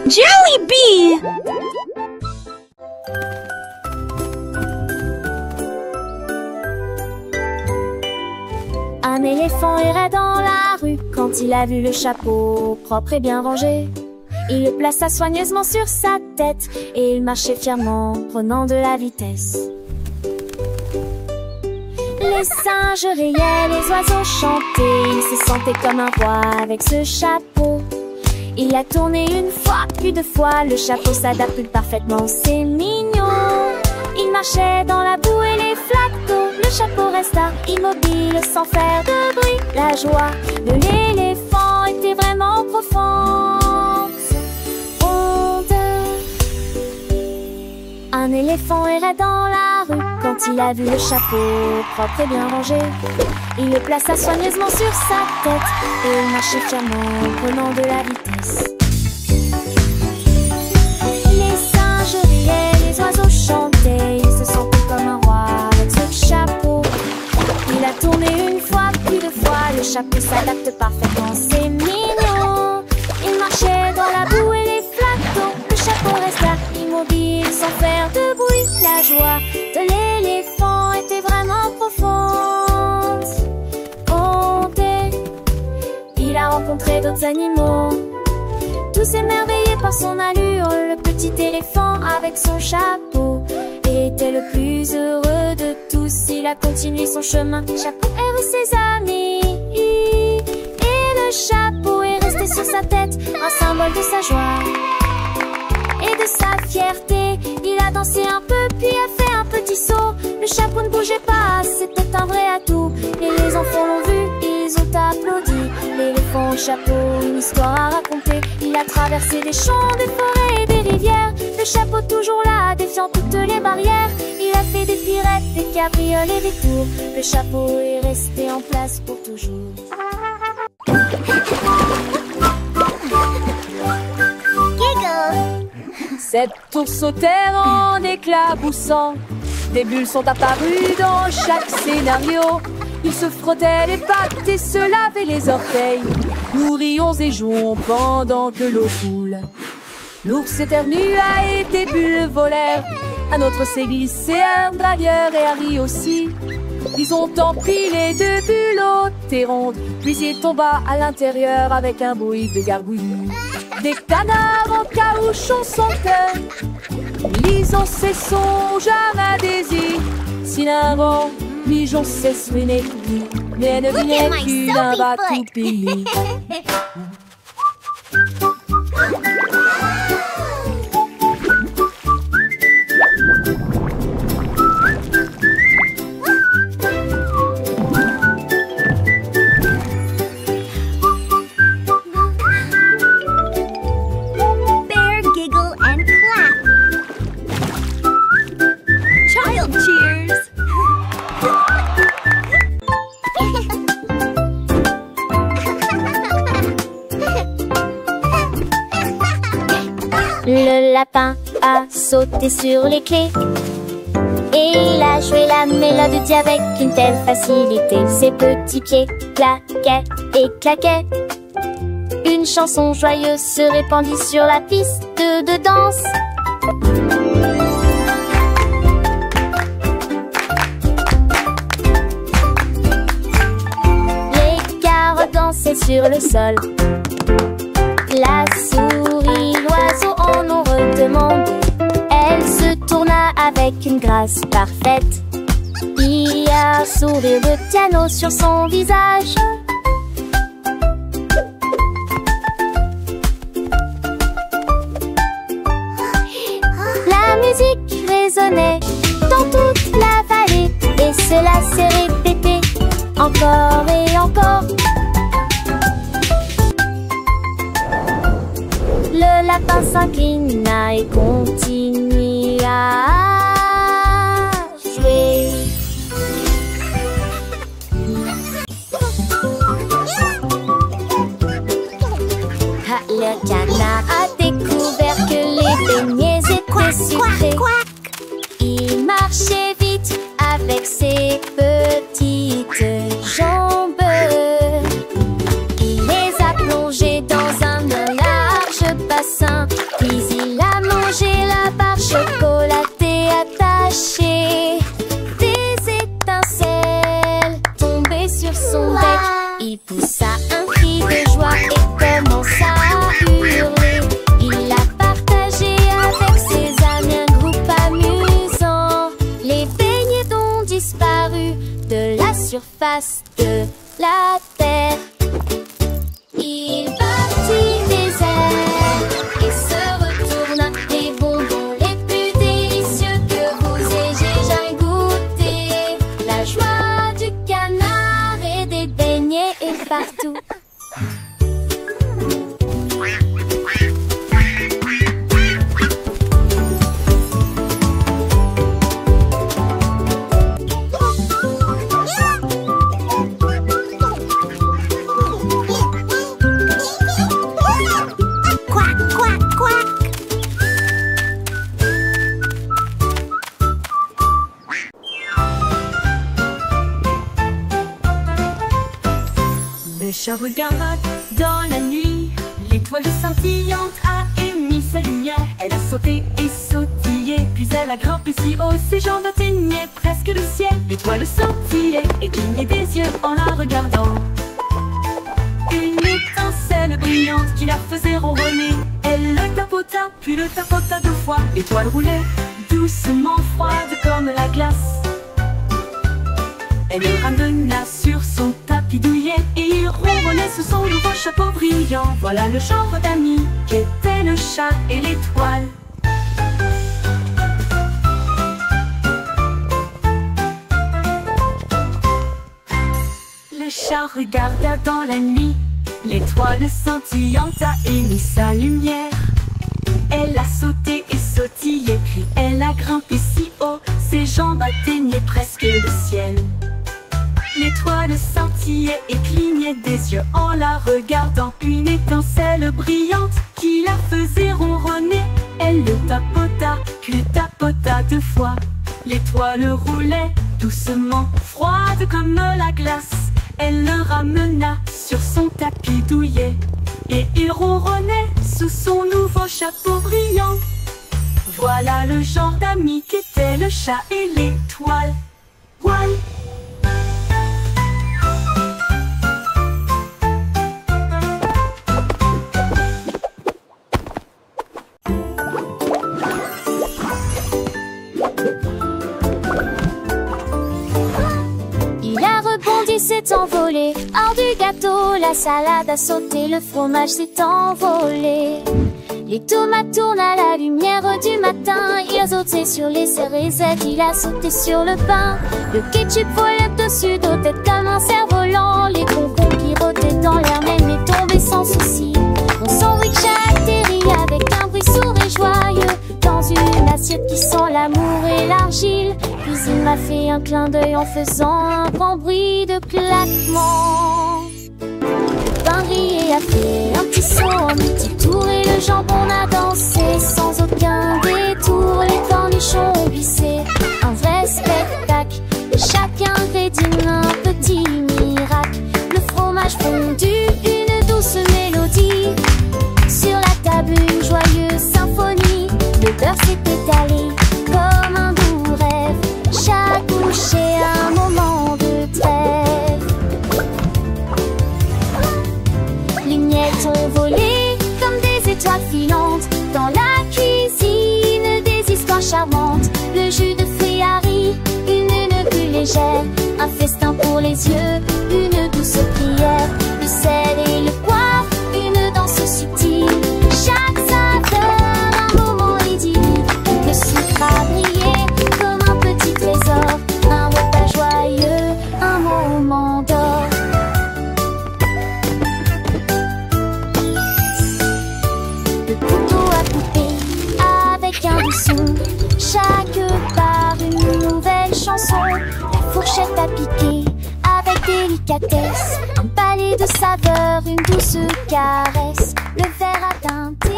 Jollibee! Un éléphant errait dans la rue quand il a vu le chapeau propre et bien rangé. Il le plaça soigneusement sur sa tête et il marchait fièrement, prenant de la vitesse. Les singes riaient, les oiseaux chantaient, il se sentait comme un roi avec ce chapeau. Il a tourné une fois, puis deux fois, le chapeau s'adapte parfaitement, c'est mignon. Il marchait dans la boue et les flaques d'eau, le chapeau resta immobile sans faire de bruit. La joie de l'éléphant était vraiment profonde. Un éléphant errait dans la rue quand il a vu le chapeau propre et bien rangé. Il le plaça soigneusement sur sa tête et il marchait fièrement, prenant de la vitesse. Les singes riaient, les oiseaux chantaient, il se sentait comme un roi avec ce chapeau. Il a tourné une fois, puis deux fois, le chapeau s'adapte parfaitement, c'est mignon. Il marchait dans la boue et les flaques d'eau, le chapeau resta immobile sans faire de bruit. La joie de l'éléphant était vraiment profonde. Il a rencontré d'autres animaux, tous émerveillés par son allure. Le petit éléphant avec son chapeau était le plus heureux de tous. Il a continué son chemin, le chapeau est vu ses amis, et le chapeau est resté sur sa tête, un symbole de sa joie et de sa fierté. Il a dansé un peu puis a fait un petit saut. Le chapeau ne bougeait pas, c'était un vrai atout. Et les enfants l'ont vu, ils ont applaudi. L'éléphant au chapeau, une histoire à raconter. Il a traversé des champs, des forêts et des rivières. Le chapeau toujours là, défiant toutes les barrières. Il a fait des pirouettes, des cabriolets, des tours. Le chapeau est resté en place pour toujours. Cette tour sautèrent en éclaboussant. Des bulles sont apparues dans chaque scénario. Ils se frottaient les pattes et se lavaient les orteils. Nous rions et jouons pendant que l'eau coule. L'ours éternua et des bulles volèrent. Un autre s'est glissé, un dragueur et Harry aussi. Ils ont empilé deux bulles hautes et rondes. Puis il tomba à l'intérieur avec un bruit de gargouillis. Des canards en caoutchouc chantaient, lisant ses songes à désir. Si l'un vent, migeon s'essuinait, mais ne venait qu'une va tout pili. Le lapin a sauté sur les clés et il a joué la mélodie avec une telle facilité. Ses petits pieds claquaient et claquaient. Une chanson joyeuse se répandit sur la piste de danse. Les carottes dansaient sur le sol. La souris, l'oiseau en ont redemandé. Elle se tourna avec une grâce parfaite. Il y a un sourire de piano sur son visage. La musique résonnait dans toute la vallée et cela s'est répété encore et encore. Le lapin s'inclina et continua à jouer. Le canard a découvert que les beignets étaient sucrés. Il marchait vite avec ses petites jambes. Il les a plongés dans un large bassin surface de la terre. Il bâtit des airs et se retourne des bonbons les plus délicieux que vous ayez jamais goûté. La joie du canard et des beignets est partout. Le chat regarde dans la nuit, l'étoile scintillante a émis sa lumière. Elle a sauté et sautillé, puis elle a grimpé si haut, ses jambes atteignaient presque le ciel. L'étoile scintillait et clignait des yeux en la regardant. Une étincelle brillante qui la faisait ronronner. Elle le tapota, puis le tapota 2 fois. L'étoile roulait doucement, froide comme la glace. Elle le ramena sur son tapis douillet et il ronronnait sous son nouveau chapeau brillant. Voilà le genre d'amis qu'étaient le chat et l'étoile. Le chat regarda dans la nuit, l'étoile scintillante a émis sa lumière. Elle a sauté et sautillé, puis elle a grimpé si haut, ses jambes atteignaient presque le ciel. L'étoile scintillait et clignait des yeux en la regardant. Une étincelle brillante qui la faisait ronronner. Elle le tapota, puis le tapota 2 fois. L'étoile roulait doucement, froide comme la glace. Elle le ramena sur son tapis douillet et il ronronnait sous son nouveau chapeau brillant. Voilà le genre d'amis qu'étaient le chat et l'étoile. One. S'est envolé hors du gâteau, la salade a sauté, le fromage s'est envolé. Les tomates tournent à la lumière du matin, il a sauté sur les cérésettes, il a sauté sur le pain. Le ketchup volait au-dessus d'eau tête comme un cerf-volant. Les concombres pirotaient dans l'air même et tombaient sans souci. Mon sandwich a atterri avec un bruit sourd et joyeux dans une assiette qui sent l'amour et l'argile. Puis il m'a fait un clin d'œil en faisant un grand bruit de claquement. Le pain grillé a fait un petit saut, un petit tour et le jambon a dansé sans aucun détour. Les cornichons ont glissé, un vrai spectacle. Et chaque ingrédient un petit miracle. Le fromage fondu, une douce mélodie. Sur la table une joyeuse symphonie. Le beurre s'est étalé comme un doux rêve. Chaque bouchée un moment de trêve. Les miettes ont volé comme des étoiles filantes. Dans la cuisine des histoires charmantes. Le jus de fruits a ri, une bulle légère. Un festin pour les yeux, une douce prière. Le sel et le poivre, une danse subtile. Chaque saveur, un moment idyllique. Le sucre a brillé comme un petit trésor. Un repas joyeux, un moment d'or. Le couteau a coupé avec un doux son. Chaque part une nouvelle chanson. La fourchette a piqué avec délicatesse. Un palais de saveurs, une douce caresse. Le verre a teinté